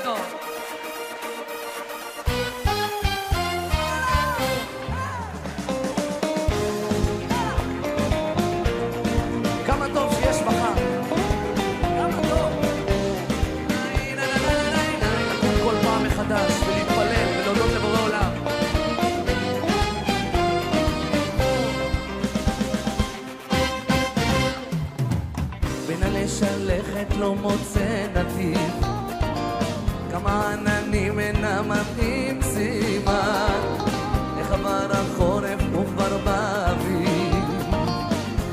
גדול. כמה טוב שיש מחר. כמה טוב. לקום כל פעם מחדש ולהתפלל ולהודות לבורא עולם. בין הלשלכת לא מוצא נתיב, כמה עננים אינם מתאים סימן, איך עבר החורף וכבר באביב,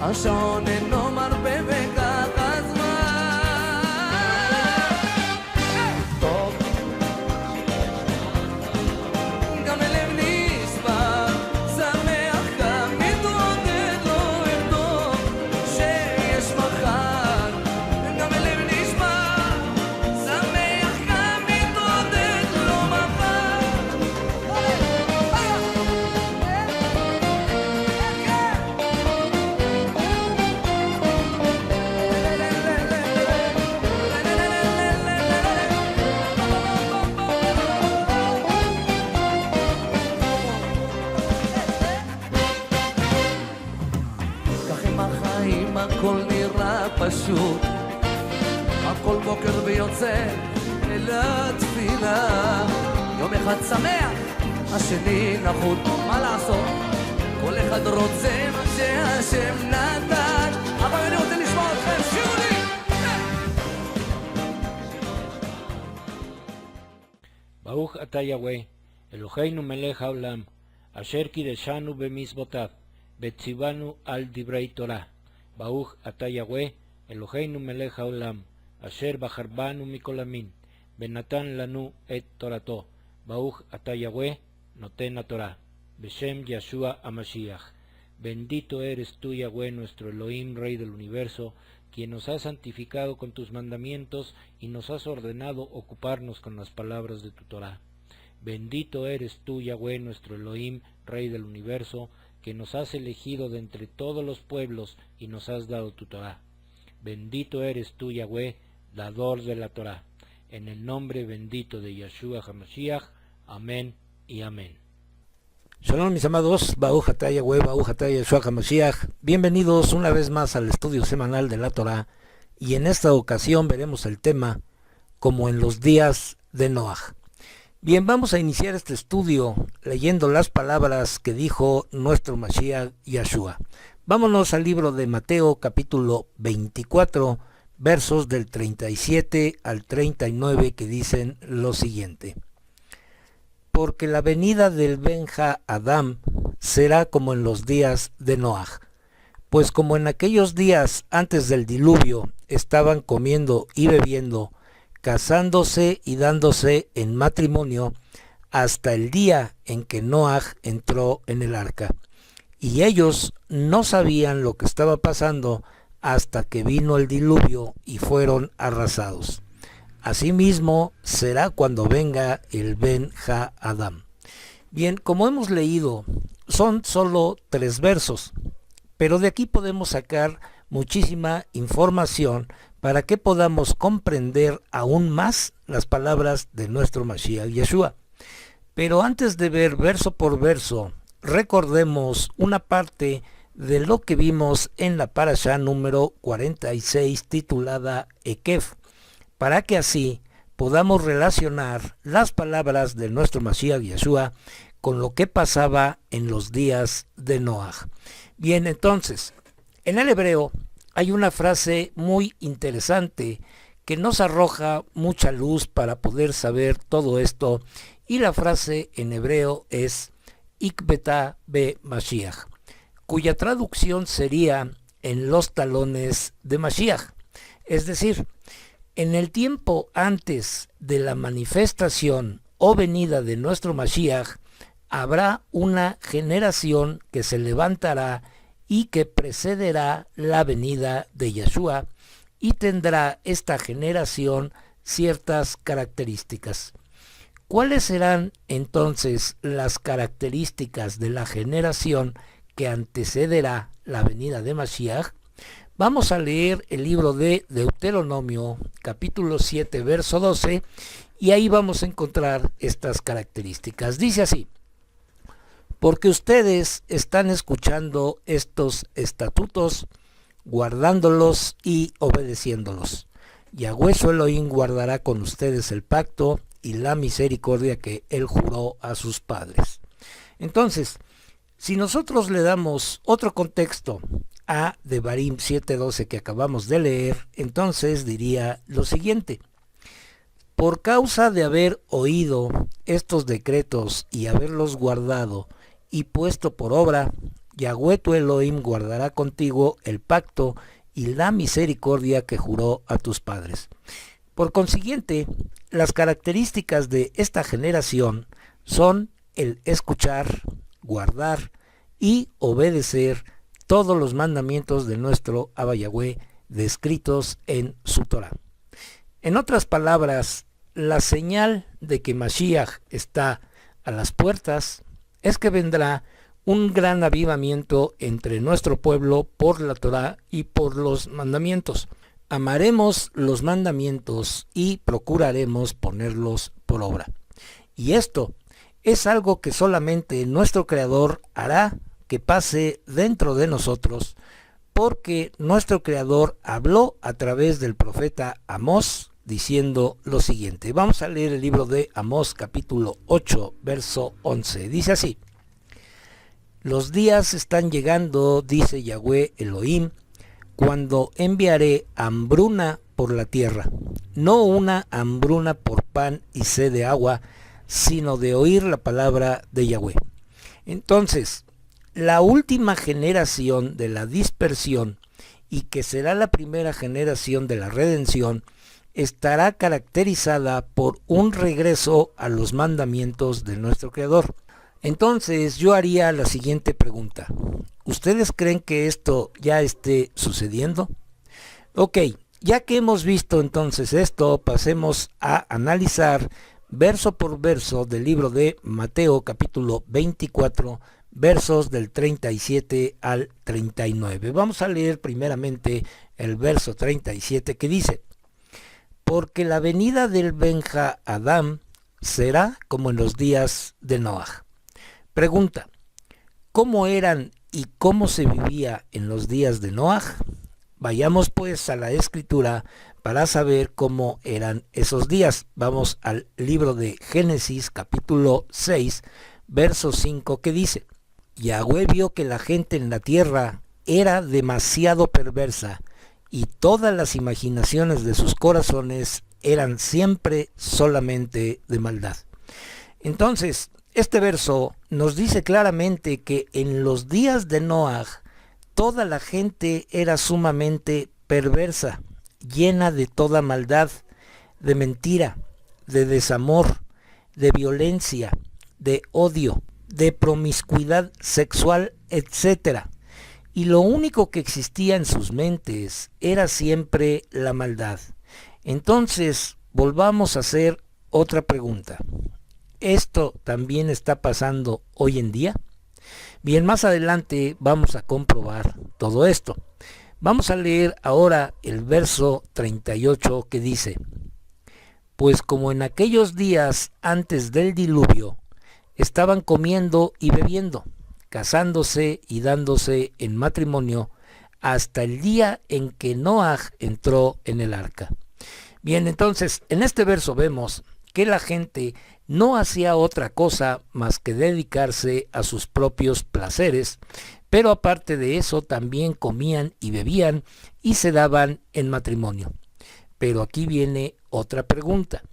השעון אינו מרפה וכך הזמן. טוב, גם הלב נשבר, שמח גם מתעודד, לא ארדום שיש מחר. גם הלב נשבר, שמח גם מתעודד, לא מחר. כך עם החיים הכל נראה פשוט, הכל בוקר ויוצא אל התפילה, יום אחד שמח, השני נחות, מה לעשות? כל אחד רוצה מה שהשם נתן, אבל אני רוצה לשמוע אתכם, שירו לי! ברוך אתה יהוה, אלוהינו מלך העולם, אשר קידשנו במצוותיו, וציוונו על דברי תורה. ברוך אתה יהוה, אלוהינו מלך העולם, אשר בחר בנו מכל המין, ונתן לנו את תורתו. ברוך אתה יהוה, נותן התורה. בשם ישוע המשיח. Bendito eres tú, Yahweh, nuestro Elohim, Rey del universo, quien nos has santificado con tus mandamientos y nos has ordenado ocuparnos con las palabras de tu Torah. Bendito eres tú, Yahweh, nuestro Elohim, Rey del universo, que nos has elegido de entre todos los pueblos y nos has dado tu Torah. Bendito eres tú, Yahweh, dador de la Torah. En el nombre bendito de Yeshua HaMashiach. Amén y amén. Shalom mis amados, Baruch atah Yahweh, Baruch atah Yeshua HaMashiach. Bienvenidos una vez más al estudio semanal de la Torah, y en esta ocasión veremos el tema como en los días de Noaj. Bien, vamos a iniciar este estudio leyendo las palabras que dijo nuestro Mashiach Yeshua. Vámonos al libro de Mateo capítulo 24, versos del 37 al 39, que dicen lo siguiente: porque la venida del Ben-Ha Adam será como en los días de Noaj, pues como en aquellos días antes del diluvio estaban comiendo y bebiendo, casándose y dándose en matrimonio, hasta el día en que Noaj entró en el arca. Y ellos no sabían lo que estaba pasando hasta que vino el diluvio y fueron arrasados. Asimismo será cuando venga el Ben-Ha Adam. Bien, como hemos leído, son solo 3 versos, pero de aquí podemos sacar muchísima información para que podamos comprender aún más las palabras de nuestro Mashiach Yeshua. Pero antes de ver verso por verso, recordemos una parte de lo que vimos en la parashá número 46 titulada Ekef, para que así podamos relacionar las palabras de nuestro Mashiach Yeshua con lo que pasaba en los días de Noaj. Bien, entonces, en el hebreo hay una frase muy interesante que nos arroja mucha luz para poder saber todo esto, y la frase en hebreo es Ikbeta be Mashiach, cuya traducción sería en los talones de Mashiach, es decir, en el tiempo antes de la manifestación o venida de nuestro Mashiach, habrá una generación que se levantará y que precederá la venida de Yeshua, y tendrá esta generación ciertas características. ¿Cuáles serán entonces las características de la generación que antecederá la venida de Mashiach? Vamos a leer el libro de Deuteronomio, capítulo 7, verso 12, y ahí vamos a encontrar estas características. Dice así: porque ustedes están escuchando estos estatutos, guardándolos y obedeciéndolos. Yahweh su Elohim guardará con ustedes el pacto y la misericordia que él juró a sus padres. Entonces, si nosotros le damos otro contexto a Devarim 7:12 que acabamos de leer, entonces diría lo siguiente: por causa de haber oído estos decretos y haberlos guardado y puesto por obra, Yahweh tu Elohim guardará contigo el pacto y la misericordia que juró a tus padres. Por consiguiente, las características de esta generación son el escuchar, guardar y obedecer todos los mandamientos de nuestro Abba Yahweh descritos en su Torah. En otras palabras, la señal de que Mashiach está a las puertas es que vendrá un gran avivamiento entre nuestro pueblo por la Torah y por los mandamientos. Amaremos los mandamientos y procuraremos ponerlos por obra. Y esto es algo que solamente nuestro Creador hará que pase dentro de nosotros, porque nuestro Creador habló a través del profeta Amós diciendo lo siguiente. Vamos a leer el libro de Amós capítulo 8 verso 11. Dice así: los días están llegando, dice Yahweh Elohim, cuando enviaré hambruna por la tierra, no una hambruna por pan y sed de agua, sino de oír la palabra de Yahweh. Entonces, la última generación de la dispersión, y que será la primera generación de la redención, estará caracterizada por un regreso a los mandamientos de nuestro Creador. Entonces yo haría la siguiente pregunta: ¿ustedes creen que esto ya esté sucediendo? Ok, ya que hemos visto entonces esto, pasemos a analizar verso por verso del libro de Mateo capítulo 24, versos del 37 al 39. Vamos a leer primeramente el verso 37 que dice: porque la venida del Benja Adam será como en los días de Noaj. Pregunta: ¿cómo eran y cómo se vivía en los días de Noaj? Vayamos pues a la escritura para saber cómo eran esos días. Vamos al libro de Génesis capítulo 6, verso 5 que dice: Yahweh vio que la gente en la tierra era demasiado perversa y todas las imaginaciones de sus corazones eran siempre solamente de maldad. Entonces, este verso nos dice claramente que en los días de Noaj toda la gente era sumamente perversa, llena de toda maldad, de mentira, de desamor, de violencia, de odio, de promiscuidad sexual, etc. Y lo único que existía en sus mentes era siempre la maldad. Entonces, volvamos a hacer otra pregunta. ¿Esto también está pasando hoy en día? Bien, más adelante vamos a comprobar todo esto. Vamos a leer ahora el verso 38 que dice: pues como en aquellos días antes del diluvio, estaban comiendo y bebiendo, casándose y dándose en matrimonio, hasta el día en que Noaj entró en el arca. Bien, entonces, en este verso vemos que la gente no hacía otra cosa más que dedicarse a sus propios placeres, pero aparte de eso también comían y bebían y se daban en matrimonio. Pero aquí viene otra pregunta: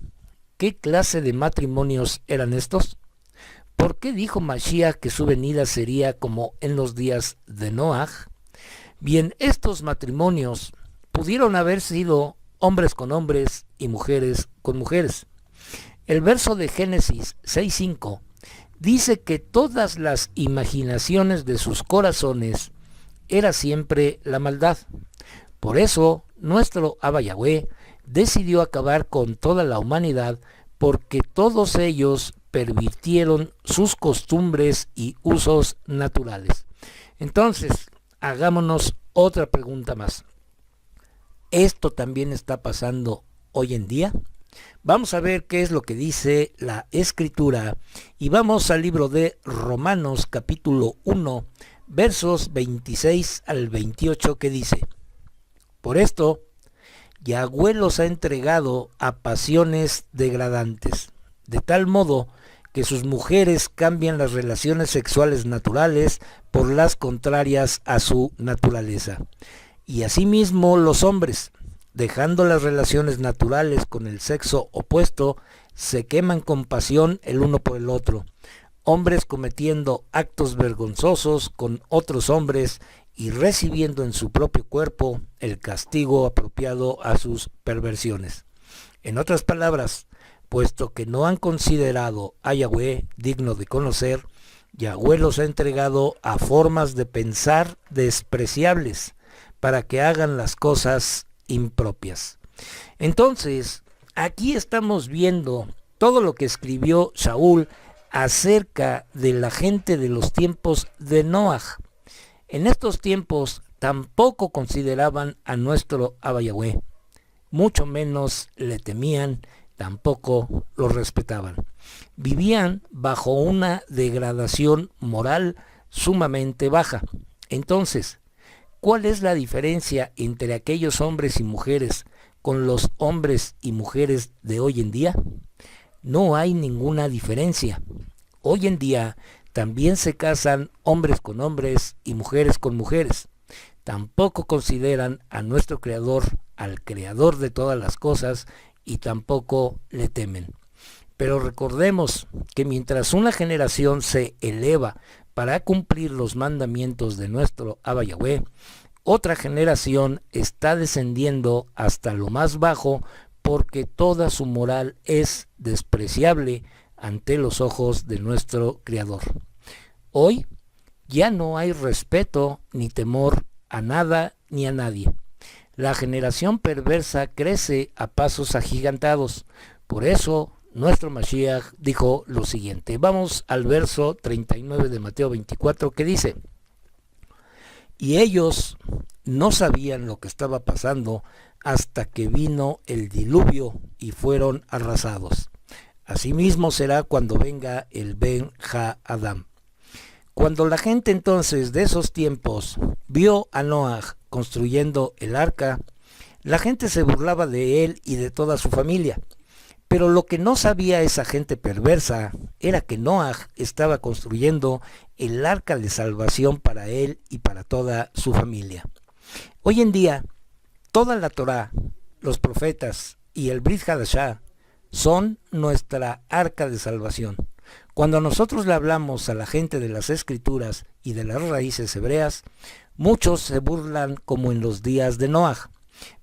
¿qué clase de matrimonios eran estos? ¿Por qué dijo Mashiach que su venida sería como en los días de Noaj? Bien, estos matrimonios pudieron haber sido hombres con hombres y mujeres con mujeres. El verso de Génesis 6:5 dice que todas las imaginaciones de sus corazones era siempre la maldad. Por eso nuestro Abba Yahweh decidió acabar con toda la humanidad, porque todos ellos pervirtieron sus costumbres y usos naturales. Entonces, hagámonos otra pregunta más. ¿Esto también está pasando hoy en día? Vamos a ver qué es lo que dice la Escritura y vamos al libro de Romanos capítulo 1, versos 26 al 28 que dice: Por esto, Yahweh los ha entregado a pasiones degradantes, de tal modo que sus mujeres cambian las relaciones sexuales naturales por las contrarias a su naturaleza. Y asimismo los hombres, dejando las relaciones naturales con el sexo opuesto, se queman con pasión el uno por el otro, hombres cometiendo actos vergonzosos con otros hombres y recibiendo en su propio cuerpo el castigo apropiado a sus perversiones. En otras palabras, puesto que no han considerado a Yahweh digno de conocer, Yahweh los ha entregado a formas de pensar despreciables para que hagan las cosas impropias. Entonces, aquí estamos viendo todo lo que escribió Saúl acerca de la gente de los tiempos de Noaj. En estos tiempos tampoco consideraban a nuestro Abba Yahweh, mucho menos le temían, tampoco lo respetaban. Vivían bajo una degradación moral sumamente baja. Entonces, ¿cuál es la diferencia entre aquellos hombres y mujeres con los hombres y mujeres de hoy en día? No hay ninguna diferencia. Hoy en día también se casan hombres con hombres y mujeres con mujeres. Tampoco consideran a nuestro Creador, al Creador de todas las cosas, y tampoco le temen. Pero recordemos que mientras una generación se eleva para cumplir los mandamientos de nuestro Abba Yahweh, otra generación está descendiendo hasta lo más bajo porque toda su moral es despreciable ante los ojos de nuestro Creador. Hoy ya no hay respeto ni temor a nada ni a nadie. La generación perversa crece a pasos agigantados. Por eso nuestro Mashiach dijo lo siguiente. Vamos al verso 39 de Mateo 24 que dice: Y ellos no sabían lo que estaba pasando hasta que vino el diluvio y fueron arrasados. Asimismo será cuando venga el Ben Ha-Adam. Cuando la gente entonces de esos tiempos vio a Noaj construyendo el arca, la gente se burlaba de él y de toda su familia. Pero lo que no sabía esa gente perversa era que Noaj estaba construyendo el arca de salvación para él y para toda su familia. Hoy en día, toda la Torá, los profetas y el Brit Hadashah son nuestra arca de salvación. Cuando nosotros le hablamos a la gente de las Escrituras y de las raíces hebreas, muchos se burlan como en los días de Noaj.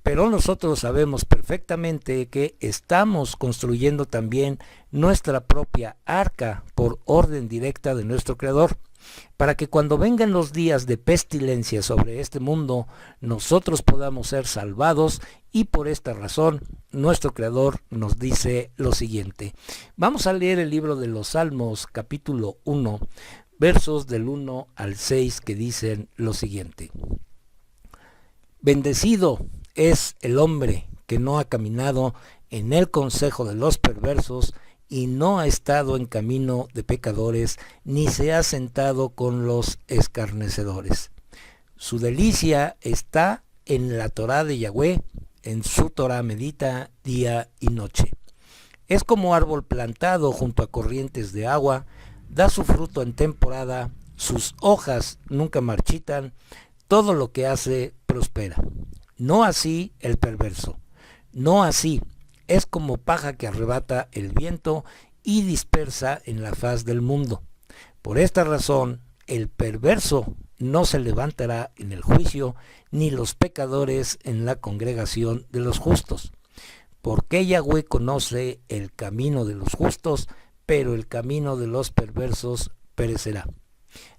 Pero nosotros sabemos perfectamente que estamos construyendo también nuestra propia arca por orden directa de nuestro Creador, para que cuando vengan los días de pestilencia sobre este mundo, nosotros podamos ser salvados, y por esta razón nuestro Creador nos dice lo siguiente. Vamos a leer el libro de los Salmos, capítulo 1, versos del 1 al 6, que dicen lo siguiente. Bendecido es el hombre que no ha caminado en el consejo de los perversos, y no ha estado en camino de pecadores, ni se ha sentado con los escarnecedores. Su delicia está en la Torá de Yahweh, en su Torá medita día y noche. Es como árbol plantado junto a corrientes de agua, da su fruto en temporada, sus hojas nunca marchitan, todo lo que hace prospera. No así el perverso, no así. Es como paja que arrebata el viento y dispersa en la faz del mundo. Por esta razón, el perverso no se levantará en el juicio, ni los pecadores en la congregación de los justos. Porque Yahweh conoce el camino de los justos, pero el camino de los perversos perecerá.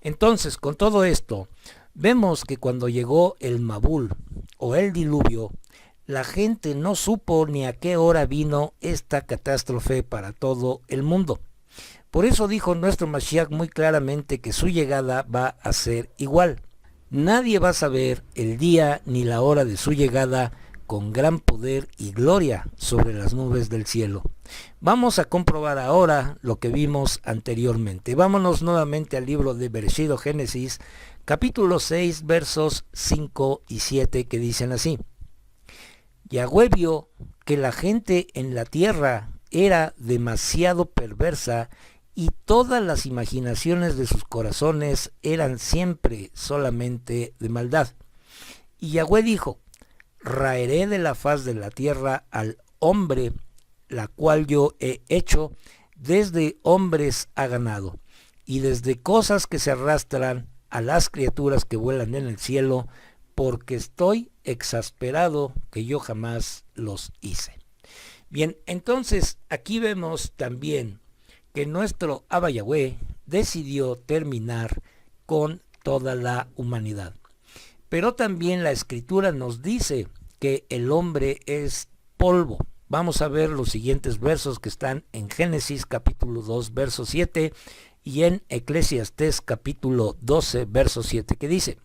Entonces, con todo esto, vemos que cuando llegó el Mabul o el diluvio, la gente no supo ni a qué hora vino esta catástrofe para todo el mundo. Por eso dijo nuestro Mashiach muy claramente que su llegada va a ser igual. Nadie va a saber el día ni la hora de su llegada con gran poder y gloria sobre las nubes del cielo. Vamos a comprobar ahora lo que vimos anteriormente. Vámonos nuevamente al libro de Bereshit o Génesis, capítulo 6, versos 5 y 7, que dicen así: Yahweh vio que la gente en la tierra era demasiado perversa y todas las imaginaciones de sus corazones eran siempre solamente de maldad. Y Yahweh dijo: raeré de la faz de la tierra al hombre, la cual yo he hecho, desde hombres a ganado, y desde cosas que se arrastran a las criaturas que vuelan en el cielo, porque estoy exasperado que yo jamás los hice. Bien, entonces aquí vemos también que nuestro Abba Yahweh decidió terminar con toda la humanidad. Pero también la Escritura nos dice que el hombre es polvo. Vamos a ver los siguientes versos que están en Génesis capítulo 2, verso 7 y en Eclesiastés capítulo 12, verso 7, que dice: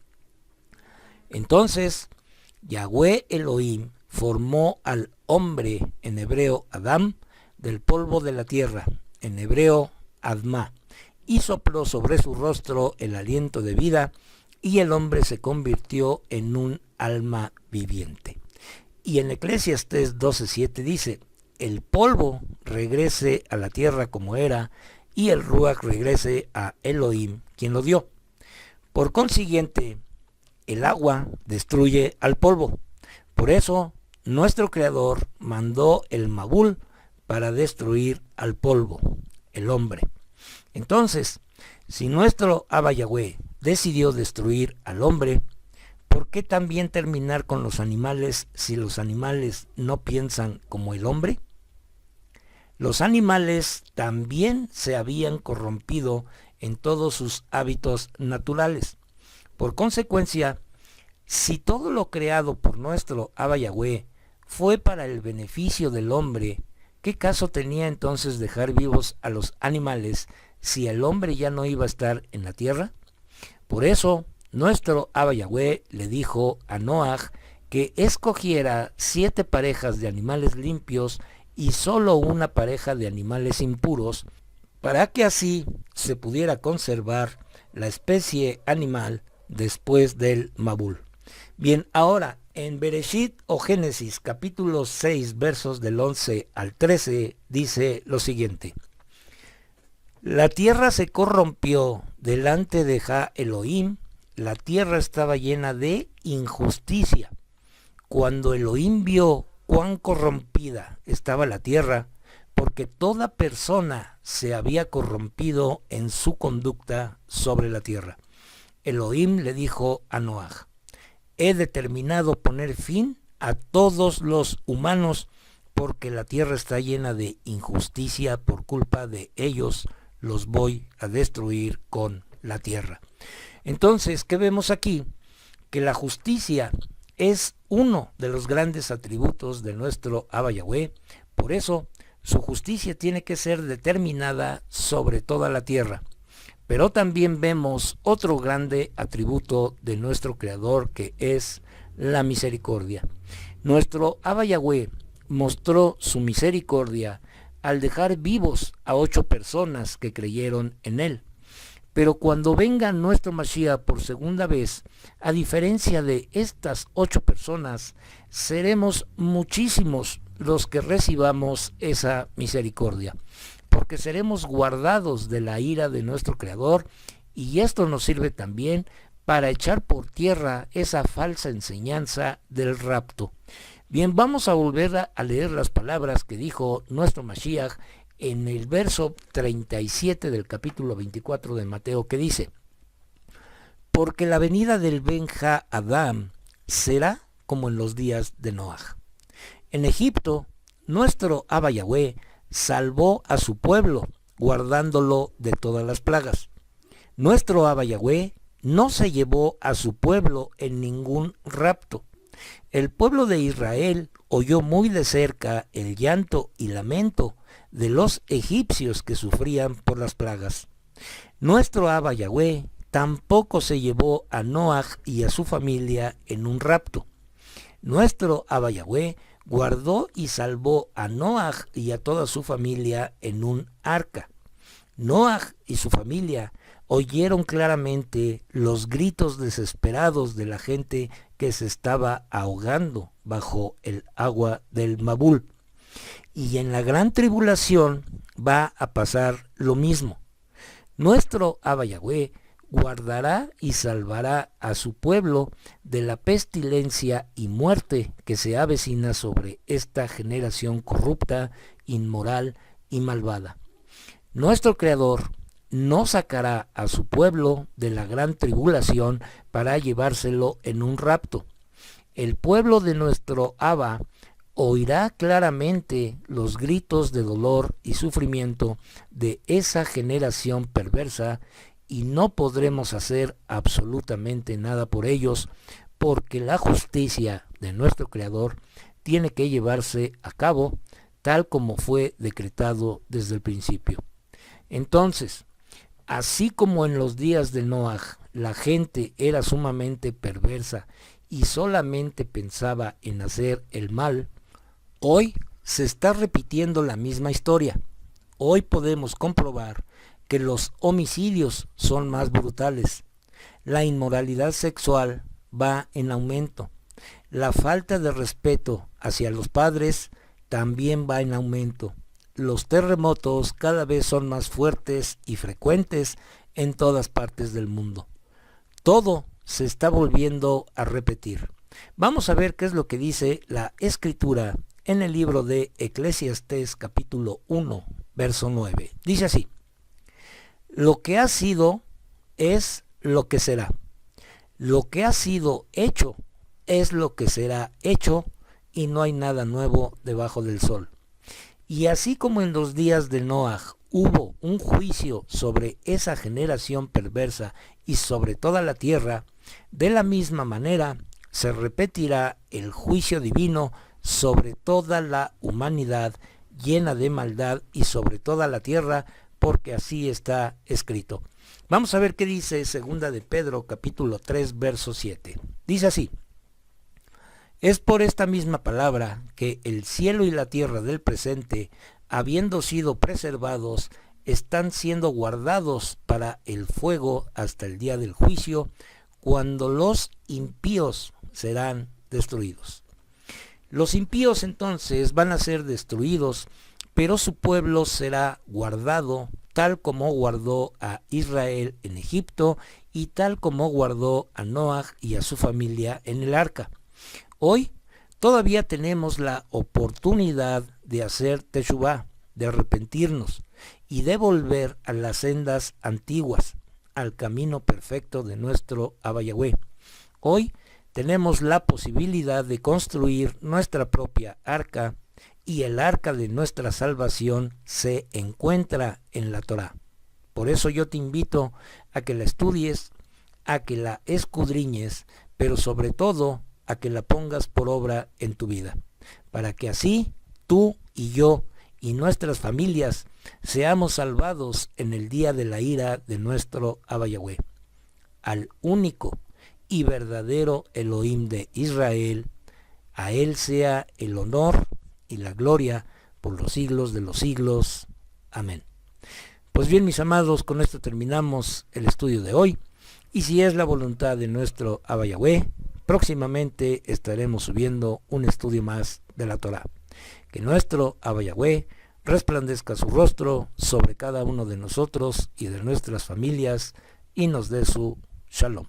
Entonces Yahweh Elohim formó al hombre, en hebreo Adam, del polvo de la tierra, en hebreo Adma, y sopló sobre su rostro el aliento de vida, y el hombre se convirtió en un alma viviente. Y en Eclesiastés 12:7 dice: el polvo regrese a la tierra como era, y el ruach regrese a Elohim, quien lo dio. Por consiguiente, el agua destruye al polvo. Por eso, nuestro Creador mandó el Mabul para destruir al polvo, el hombre. Entonces, si nuestro Abba Yahweh decidió destruir al hombre, ¿por qué también terminar con los animales si los animales no piensan como el hombre? Los animales también se habían corrompido en todos sus hábitos naturales. Por consecuencia, si todo lo creado por nuestro Abba Yahweh fue para el beneficio del hombre, ¿qué caso tenía entonces dejar vivos a los animales si el hombre ya no iba a estar en la tierra? Por eso, nuestro Abba Yahweh le dijo a Noaj que escogiera 7 parejas de animales limpios y solo una pareja de animales impuros, para que así se pudiera conservar la especie animal después del Mabul. Bien, ahora en Bereshit o Génesis capítulo 6 versos del 11 al 13 dice lo siguiente: La tierra se corrompió delante de Jah Elohim, la tierra estaba llena de injusticia. Cuando Elohim vio cuán corrompida estaba la tierra, porque toda persona se había corrompido en su conducta sobre la tierra, Elohim le dijo a Noaj: he determinado poner fin a todos los humanos, porque la tierra está llena de injusticia, por culpa de ellos los voy a destruir con la tierra. Entonces, ¿qué vemos aquí? Que la justicia es uno de los grandes atributos de nuestro Abba Yahweh. Por eso, su justicia tiene que ser determinada sobre toda la tierra. Pero también vemos otro grande atributo de nuestro Creador, que es la misericordia. Nuestro Abba Yahweh mostró su misericordia al dejar vivos a 8 personas que creyeron en él. Pero cuando venga nuestro Mashiach por segunda vez, a diferencia de estas 8 personas, seremos muchísimos los que recibamos esa misericordia, porque seremos guardados de la ira de nuestro Creador, y esto nos sirve también para echar por tierra esa falsa enseñanza del rapto. Bien, vamos a volver a leer las palabras que dijo nuestro Mashiach en el verso 37 del capítulo 24 de Mateo, que dice: porque la venida del Ben Ha-Adam será como en los días de Noaj. En Egipto, nuestro Abba Yahweh salvó a su pueblo, guardándolo de todas las plagas. Nuestro Abba Yahweh no se llevó a su pueblo en ningún rapto. El pueblo de Israel oyó muy de cerca el llanto y lamento de los egipcios que sufrían por las plagas. Nuestro Abba Yahweh tampoco se llevó a Noaj y a su familia en un rapto. Nuestro Abba Yahweh guardó y salvó a Noaj y a toda su familia en un arca. Noaj y su familia oyeron claramente los gritos desesperados de la gente que se estaba ahogando bajo el agua del Mabul. Y en la gran tribulación va a pasar lo mismo. Nuestro Abba Yahweh guardará y salvará a su pueblo de la pestilencia y muerte que se avecina sobre esta generación corrupta, inmoral y malvada. Nuestro Creador no sacará a su pueblo de la gran tribulación para llevárselo en un rapto. El pueblo de nuestro Abba oirá claramente los gritos de dolor y sufrimiento de esa generación perversa y no podremos hacer absolutamente nada por ellos, porque la justicia de nuestro Creador tiene que llevarse a cabo tal como fue decretado desde el principio. Entonces, así como en los días de Noaj la gente era sumamente perversa y solamente pensaba en hacer el mal, hoy se está repitiendo la misma historia. Hoy podemos comprobar que los homicidios son más brutales, la inmoralidad sexual va en aumento, la falta de respeto hacia los padres también va en aumento, los terremotos cada vez son más fuertes y frecuentes en todas partes del mundo. Todo se está volviendo a repetir. Vamos a ver qué es lo que dice la Escritura en el libro de Eclesiastés capítulo 1, verso 9. Dice así: lo que ha sido es lo que será. Lo que ha sido hecho es lo que será hecho, y no hay nada nuevo debajo del sol. Y así como en los días de Noaj hubo un juicio sobre esa generación perversa y sobre toda la tierra, de la misma manera se repetirá el juicio divino sobre toda la humanidad llena de maldad y sobre toda la tierra, porque así está escrito. Vamos a ver qué dice segunda de Pedro capítulo 3 verso 7. Dice así: es por esta misma palabra que el cielo y la tierra del presente, habiendo sido preservados, están siendo guardados para el fuego hasta el día del juicio, cuando los impíos serán destruidos. Los impíos entonces van a ser destruidos, pero su pueblo será guardado, tal como guardó a Israel en Egipto y tal como guardó a Noaj y a su familia en el arca. Hoy todavía tenemos la oportunidad de hacer teshuvá, de arrepentirnos y de volver a las sendas antiguas, al camino perfecto de nuestro Abba Yahweh. Hoy tenemos la posibilidad de construir nuestra propia arca, y el arca de nuestra salvación se encuentra en la Torá. Por eso yo te invito a que la estudies, a que la escudriñes, pero sobre todo a que la pongas por obra en tu vida, para que así tú y yo y nuestras familias seamos salvados en el día de la ira de nuestro Abba Yahweh. Al único y verdadero Elohim de Israel, a él sea el honor y la gloria por los siglos de los siglos. Amén. Pues bien, mis amados, con esto terminamos el estudio de hoy, y si es la voluntad de nuestro Abba Yahweh, próximamente estaremos subiendo un estudio más de la Torá. Que nuestro Abba Yahweh resplandezca su rostro sobre cada uno de nosotros y de nuestras familias, y nos dé su shalom.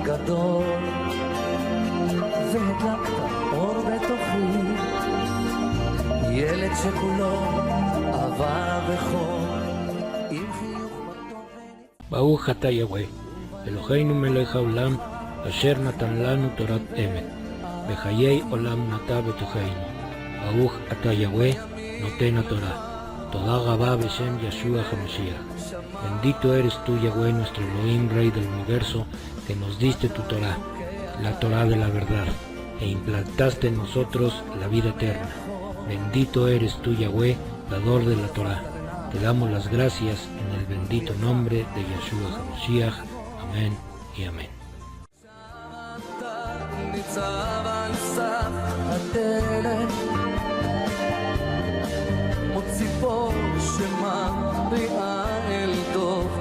הגדול והדלקת אור בתוכי, ילד שכולו אהבה וחור עם חיוך בתוכן. ברוך אתה יהוה, אלוהינו מלך העולם, אשר נתן לנו תורת אמת. בחיי עולם נטע בתוכנו. ברוך אתה יהוה, נותן התורה. Toda Rabá Beshem Yeshua HaMashiach. Bendito eres tú, Yahweh, nuestro Elohim, Rey del Universo, que nos diste tu Torah, la Torah de la verdad, e implantaste en nosotros la vida eterna. Bendito eres tú, Yahweh, dador de la Torah. Te damos las gracias en el bendito nombre de Yeshua HaMashiach. Amén y amén. ציפור שמריעה אל טוב,